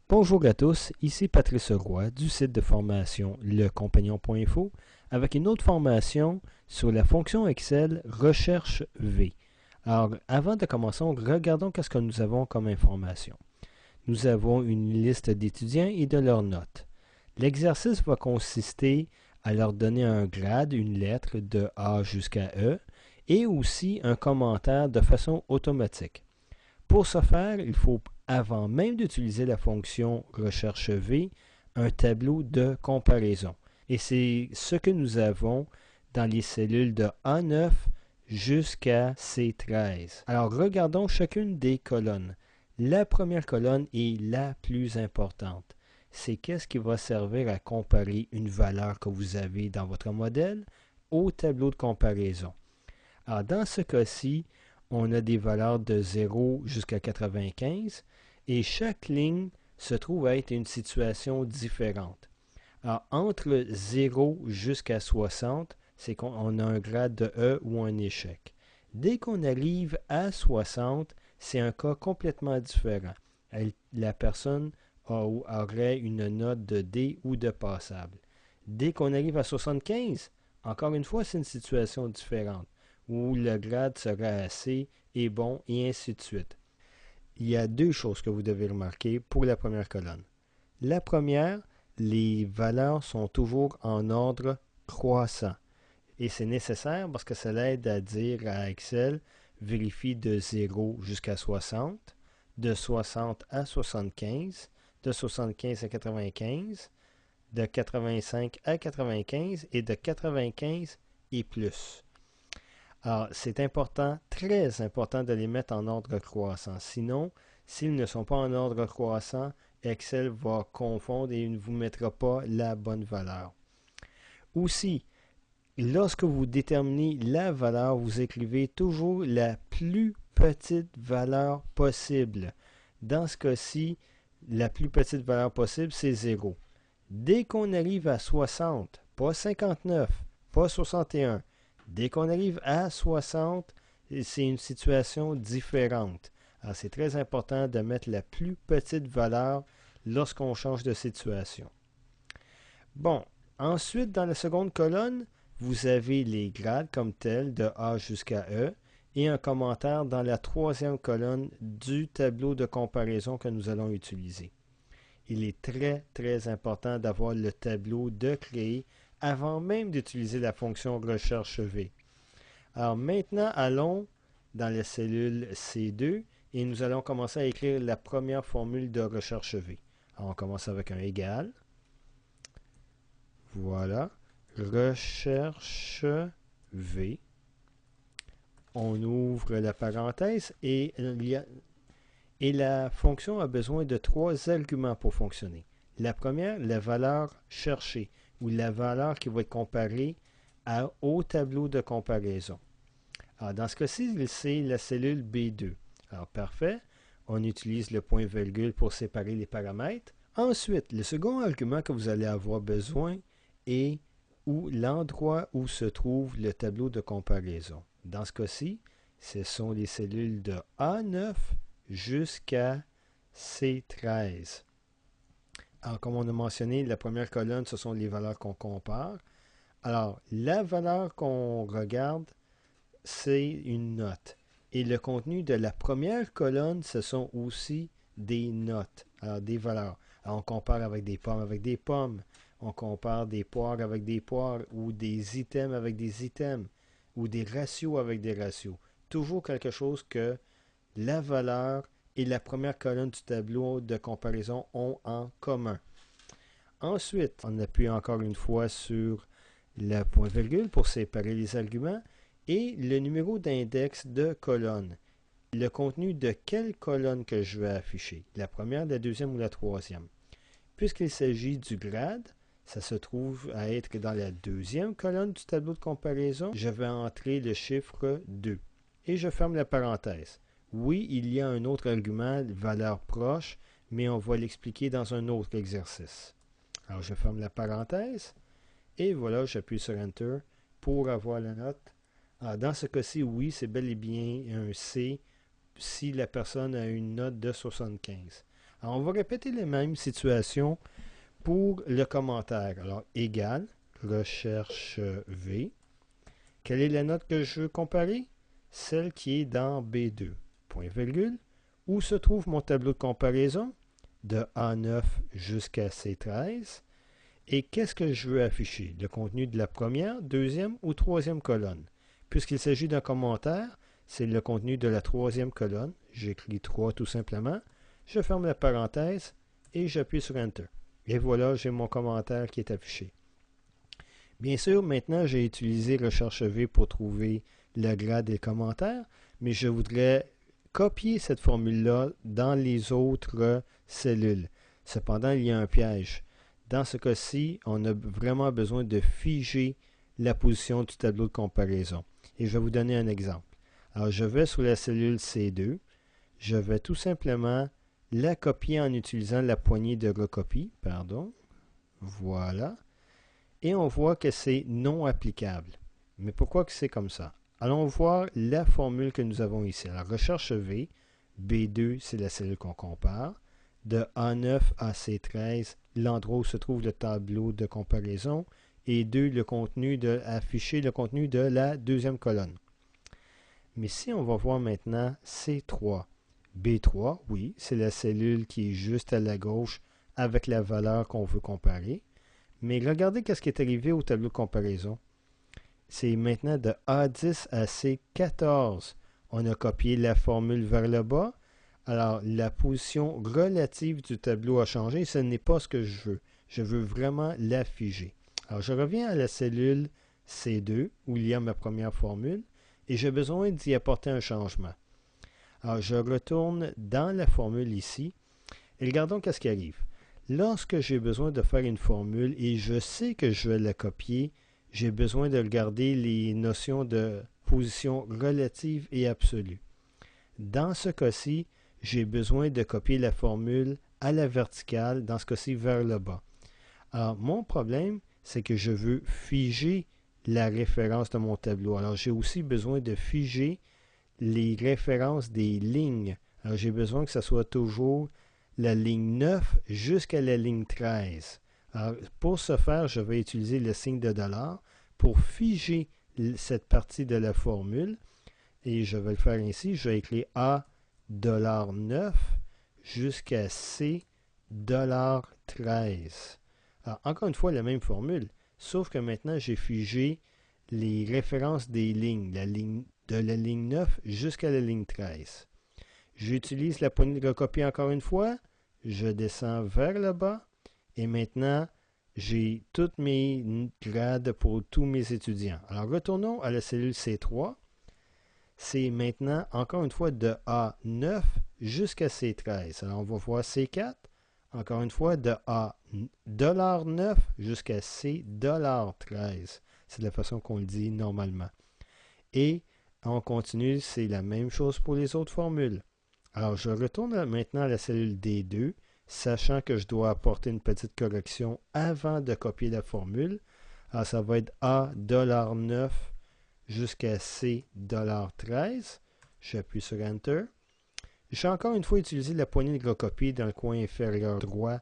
Bonjour à tous, ici Patrice Roy du site de formation lecompagnon.info avec une autre formation sur la fonction Excel Recherche V. Alors, avant de commencer, regardons qu'est-ce que nous avons comme information. Nous avons une liste d'étudiants et de leurs notes. L'exercice va consister à leur donner un grade, une lettre de A jusqu'à E, et aussi un commentaire de façon automatique. Pour ce faire, il faut, avant même d'utiliser la fonction recherche V, un tableau de comparaison. Et c'est ce que nous avons dans les cellules de A9 jusqu'à C13. Alors, regardons chacune des colonnes. La première colonne est la plus importante. C'est qu'est-ce qui va servir à comparer une valeur que vous avez dans votre modèle au tableau de comparaison. Alors, dans ce cas-ci, on a des valeurs de 0 jusqu'à 95 et chaque ligne se trouve à être une situation différente. Alors, entre 0 jusqu'à 60, c'est qu'on a un grade de E ou un échec. Dès qu'on arrive à 60, c'est un cas complètement différent. La personne aurait une note de D ou de passable. Dès qu'on arrive à 75, encore une fois, c'est une situation différente, où le grade sera assez et bon, et ainsi de suite. Il y a deux choses que vous devez remarquer pour la première colonne. La première, les valeurs sont toujours en ordre croissant. Et c'est nécessaire parce que ça l'aide à dire à Excel, vérifie de 0 jusqu'à 60, de 60 à 75, de 75 à 95, de 85 à 95 et de 95 et plus. Alors, c'est important, très important de les mettre en ordre croissant. Sinon, s'ils ne sont pas en ordre croissant, Excel va confondre et ne vous mettra pas la bonne valeur. Aussi, lorsque vous déterminez la valeur, vous écrivez toujours la plus petite valeur possible. Dans ce cas-ci, la plus petite valeur possible, c'est 0. Dès qu'on arrive à 60, pas 59, pas 61, dès qu'on arrive à 60, c'est une situation différente. Alors, c'est très important de mettre la plus petite valeur lorsqu'on change de situation. Bon, ensuite, dans la seconde colonne, vous avez les grades comme tels de A jusqu'à E et un commentaire dans la troisième colonne du tableau de comparaison que nous allons utiliser. Il est très, très important d'avoir le tableau de créer avant même d'utiliser la fonction recherche V. Alors maintenant, allons dans la cellule C2 et nous allons commencer à écrire la première formule de recherche V. Alors on commence avec un égal. Voilà. Recherche V. On ouvre la parenthèse et la fonction a besoin de trois arguments pour fonctionner. La première, la valeur cherchée, ou la valeur qui va être comparée au tableau de comparaison. Alors, dans ce cas-ci, c'est la cellule B2. Alors, parfait. On utilise le point-virgule pour séparer les paramètres. Ensuite, le second argument que vous allez avoir besoin est l'endroit où se trouve le tableau de comparaison. Dans ce cas-ci, ce sont les cellules de A9 jusqu'à C13. Alors, comme on a mentionné, la première colonne, ce sont les valeurs qu'on compare. Alors, la valeur qu'on regarde, c'est une note. Et le contenu de la première colonne, ce sont aussi des notes, alors des valeurs. Alors, on compare avec des pommes, on compare des poires avec des poires, ou des items avec des items, ou des ratios avec des ratios. Toujours quelque chose que la valeur et la première colonne du tableau de comparaison ont en commun. Ensuite, on appuie encore une fois sur le point-virgule pour séparer les arguments et le numéro d'index de colonne. Le contenu de quelle colonne que je vais afficher, la première, la deuxième ou la troisième. Puisqu'il s'agit du grade, ça se trouve à être dans la deuxième colonne du tableau de comparaison. Je vais entrer le chiffre 2 et je ferme la parenthèse. Oui, il y a un autre argument, valeur proche, mais on va l'expliquer dans un autre exercice. Alors, je ferme la parenthèse et voilà, j'appuie sur Enter pour avoir la note. Alors, dans ce cas-ci, oui, c'est bel et bien un C si la personne a une note de 75. Alors, on va répéter les mêmes situations pour le commentaire. Alors, égal, recherche V. Quelle est la note que je veux comparer? Celle qui est dans B2. Point virgule. Où se trouve mon tableau de comparaison? De A9 jusqu'à C13. Et qu'est-ce que je veux afficher? Le contenu de la première, deuxième ou troisième colonne. Puisqu'il s'agit d'un commentaire, c'est le contenu de la troisième colonne. J'écris 3 tout simplement. Je ferme la parenthèse et j'appuie sur Enter. Et voilà, j'ai mon commentaire qui est affiché. Bien sûr, maintenant, j'ai utilisé Recherche V pour trouver le grade et le commentaire, mais je voudrais copier cette formule-là dans les autres cellules. Cependant, il y a un piège. Dans ce cas-ci, on a vraiment besoin de figer la position du tableau de comparaison. Et je vais vous donner un exemple. Alors, je vais sur la cellule C2. Je vais tout simplement la copier en utilisant la poignée de recopie. Voilà. Et on voit que c'est non applicable. Mais pourquoi que c'est comme ça? Allons voir la formule que nous avons ici. Alors, recherche V, B2, c'est la cellule qu'on compare. De A9 à C13, l'endroit où se trouve le tableau de comparaison. Et 2, afficher le contenu de la deuxième colonne. Mais si on va voir maintenant C3, B3, oui, c'est la cellule qui est juste à la gauche avec la valeur qu'on veut comparer. Mais regardez ce qui est arrivé au tableau de comparaison. C'est maintenant de A10 à C14. On a copié la formule vers le bas. Alors, la position relative du tableau a changé. Ce n'est pas ce que je veux. Je veux vraiment la figer. Alors, je reviens à la cellule C2, où il y a ma première formule, et j'ai besoin d'y apporter un changement. Alors, je retourne dans la formule ici, et regardons ce qui arrive. Lorsque j'ai besoin de faire une formule et je sais que je vais la copier, j'ai besoin de regarder les notions de position relative et absolue. Dans ce cas-ci, j'ai besoin de copier la formule à la verticale, dans ce cas-ci vers le bas. Alors, mon problème, c'est que je veux figer la référence de mon tableau. Alors, j'ai aussi besoin de figer les références des lignes. Alors, j'ai besoin que ce soit toujours la ligne 9 jusqu'à la ligne 13. Alors, pour ce faire, je vais utiliser le signe de dollar pour figer cette partie de la formule. Et je vais le faire ainsi. Je vais écrire A $9 jusqu'à C $13. Alors, encore une fois, la même formule, sauf que maintenant, j'ai figé les références des lignes, de la ligne 9 jusqu'à la ligne 13. J'utilise la poignée de recopier encore une fois. Je descends vers le bas. Et maintenant, j'ai toutes mes grades pour tous mes étudiants. Alors, retournons à la cellule C3. C'est maintenant, encore une fois, de A9 jusqu'à C13. Alors, on va voir C4. Encore une fois, de A $9 jusqu'à C $13. C'est la façon qu'on le dit normalement. Et on continue, c'est la même chose pour les autres formules. Alors, je retourne maintenant à la cellule D2, sachant que je dois apporter une petite correction avant de copier la formule. Alors, ça va être A $9 jusqu'à C $13. J'appuie sur Enter. Je vais encore une fois utiliser la poignée de recopier dans le coin inférieur droit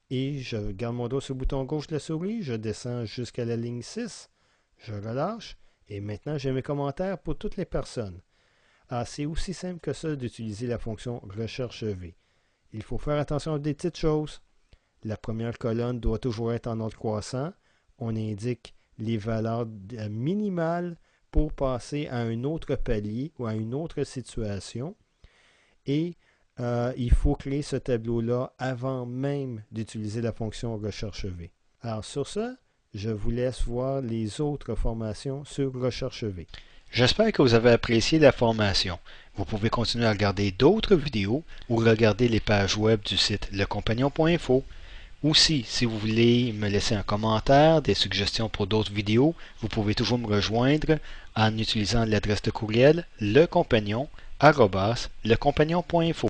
et je garde mon doigt sur le bouton gauche de la souris. Je descends jusqu'à la ligne 6. Je relâche et maintenant j'ai mes commentaires pour toutes les personnes. Alors, c'est aussi simple que ça d'utiliser la fonction recherche V. Il faut faire attention à des petites choses. La première colonne doit toujours être en ordre croissant. On indique les valeurs minimales pour passer à un autre palier ou à une autre situation. Et il faut créer ce tableau-là avant même d'utiliser la fonction recherche V. Alors sur ça, je vous laisse voir les autres formations sur recherche V. J'espère que vous avez apprécié la formation. Vous pouvez continuer à regarder d'autres vidéos ou regarder les pages web du site lecompagnon.info. Aussi, si vous voulez me laisser un commentaire, des suggestions pour d'autres vidéos, vous pouvez toujours me rejoindre en utilisant l'adresse de courriel lecompagnon@lecompagnon.info.